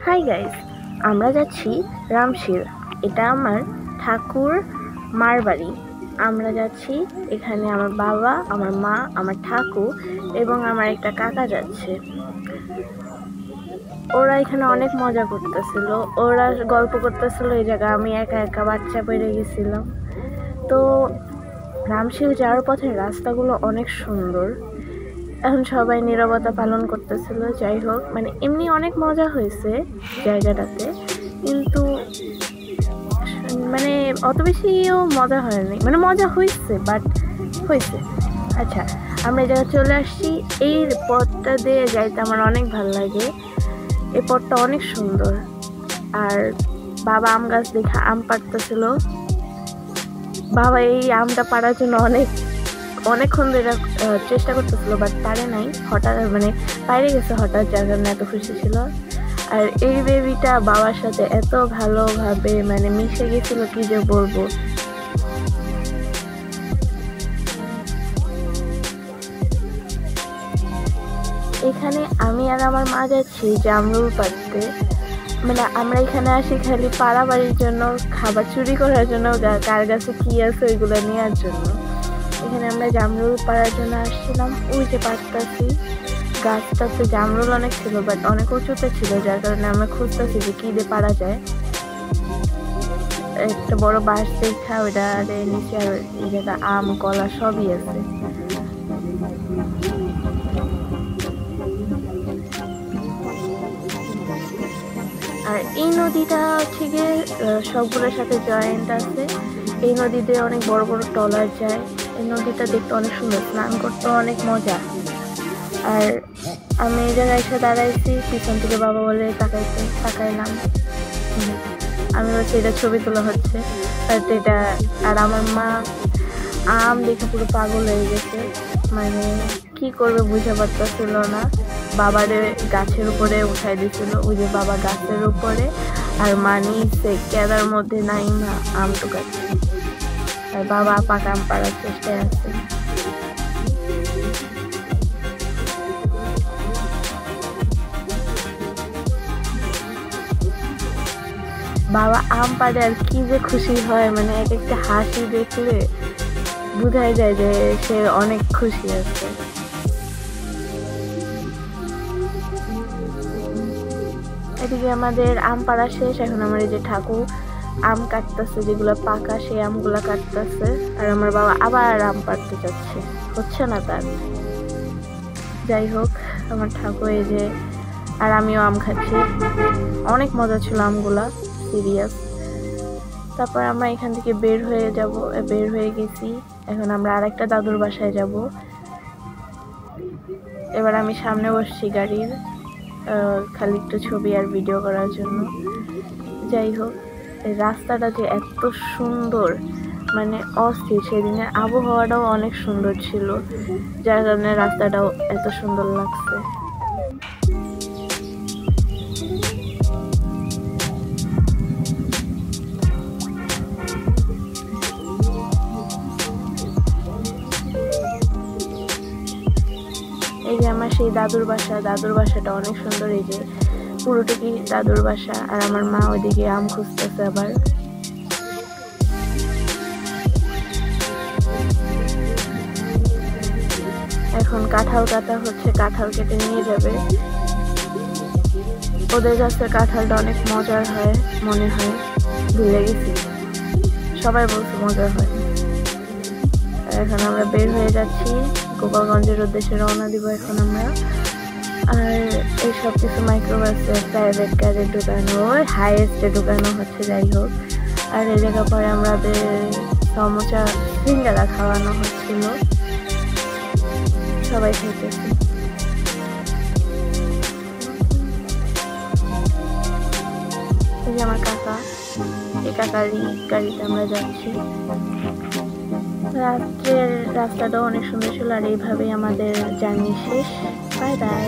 Hi guys, আমরা যাচ্ছি রামশিল। এটা আমার ঠাকুর মার বাড়ি। আমরা যাচ্ছি, এখানে আমার বাবা, আমার মা, আমার ঠাকুর এবং আমার একটা কাকা যাচ্ছে। ওরা এখানে অনেক মজা করতেছিল, ওরা গল্প করতেছিল এই জায়গায়। আমি একা একা বাচ্চা বেড়ে গেছিলাম। তো রামশিল যাওয়ার পথে রাস্তাগুলো অনেক সুন্দর। এখন সবাই নীরবতা পালন করতেছিল। যাই হোক, মানে এমনি অনেক মজা হয়েছে জায়গাটাতে, কিন্তু মানে অত বেশিও মজা হয়নি। মানে মজা হয়েছে, বাট হয়েছে। আচ্ছা, আমরা এই জায়গায় চলে আসছি। এই পথটা দিয়ে যাইতে আমার অনেক ভালো লাগে। এই পথটা অনেক সুন্দর। আর বাবা আম গাছ দেখে আম পাড়তেছিল। বাবা এই আমটা পাড়ার জন্য অনেকক্ষণ ধরে চেষ্টা করতেছিল, বাট পারে নাই। হঠাৎ মানে বাইরে গেছে হঠাৎ, যার কারণে এত খুশি ছিল। আর এই বেবিটা বাবার সাথে এত ভালোভাবে মানে মিশে গেছিল, কি যে বলবো। এখানে আমি আর আমার মা যাচ্ছি জামরুল পাড়তে। মানে আমরা এখানে আসি খালি পাড়াবাড়ির জন্য, খাবার চুরি করার জন্য, কার কাছে কি আছে ওইগুলো নেওয়ার জন্য। এখানে আমরা জামরুল পাড়ার জন্য আসছিলাম। ওই যে পাড়তেছি, গাছটাতে জামরুল অনেক ছিল, বাট অনেক উঁচুতে ছিল, যার কারণে আমরা খুঁজতেছি যে কি দিয়ে পাড়া যায়। একটা বড় বাঁশ দেখা ওইটা নিচে, আর এই জায়গা আম কলা সবই আছে। আর এই নদীটা হচ্ছে গিয়ে সবগুলোর সাথে জয়েন্ট আছে। এই নদীতে অনেক বড় বড় ট্রলার যায়। এই নদীটা দেখতে অনেক সুন্দর, স্নান করতে অনেক মজা। আর আমি এই জায়গায় এসে দাঁড়াইছি, পিছন থেকে বাবা বলে তাকাইলাম। আমি বলছি এটা ছবি তোলা হচ্ছে। এটা আর আমার মা আম দেখে পুরো পাগল হয়ে গেছে। মানে কি করবে বুঝতে পারতেছিল না। বাবারে গাছের উপরে উঠাই দিছিল, ওই যে বাবা গাছের উপরে, আর মা নিচে কেদার মধ্যে নাইমা আম টুকাচ্ছে। আর বাবা পাকা আম পাড়ার চেষ্টায় আছে। বাবা আম পাড়ে আর কি যে খুশি হয়, মানে এক একটা হাসি দেখলে বোঝাই যায় যে সে অনেক খুশি আছে। এদিকে আমাদের আম পাড়া শেষ। এখন আমার এই যে ঠাকুর আম কাটতেছে, যেগুলো পাকা সেই আমগুলা কাটতেছে। আর আমার বাবা আবার আম পাড়তে যাচ্ছে, হচ্ছে না তার। যাই হোক, আমার ঠাকুর এই যে, আর আমিও আম খাচ্ছি। অনেক মজা ছিল আমগুলা, সিরিয়াস। তারপর আমরা এখান থেকে বের হয়ে গেছি। এখন আমরা আরেকটা দাদুর বাসায় যাব। এবার আমি সামনে বসছি গাড়ির, খালি একটু ছবি আর ভিডিও করার জন্য। যাই হোক, এই রাস্তাটা যে এত সুন্দর, মানে অস্থির। সেদিনের আবহাওয়াটাও অনেক সুন্দর ছিল, যার কারণে রাস্তাটাও এত সুন্দর লাগছে। এই যে আমার সেই দাদুর বাসাটা অনেক সুন্দর। এই যে পুরোটুকি দাদুর বাসা। আর আমার মা ওইদিকে আম খুঁজতেছে আবার। এখন কাঁঠাল কাটা হচ্ছে, কাঁঠাল কেটে নিয়ে যাবে। ওদের কাছে কাঁঠালটা অনেক মজার হয় মনে হয়, ভুলে গেছি, সবাই বলছে মজার হয়। এখন আমরা বের হয়ে যাচ্ছি, গোপালগঞ্জের উদ্দেশ্যে রওনা দিব এখন আমরা। আর এই সব কিছু মাইক্রোবাসে প্রাইভেট কারে ঢুকানো, হাইয়েস্টে ঢুকানো হচ্ছে। যাই হোক, আর এই জায়গা পরে আমাদের সমোসা সিঙ্গারা খাওয়ানো হচ্ছিল, সবাই খাইতেছে। এই যে আমার কাকা, এই কাকারই গাড়িতে আমরা যাচ্ছি। রাত্রের রাস্তাটাও অনেক সুন্দর ছিল। আর এইভাবেই আমাদের জার্নি শেষ। Bye bye.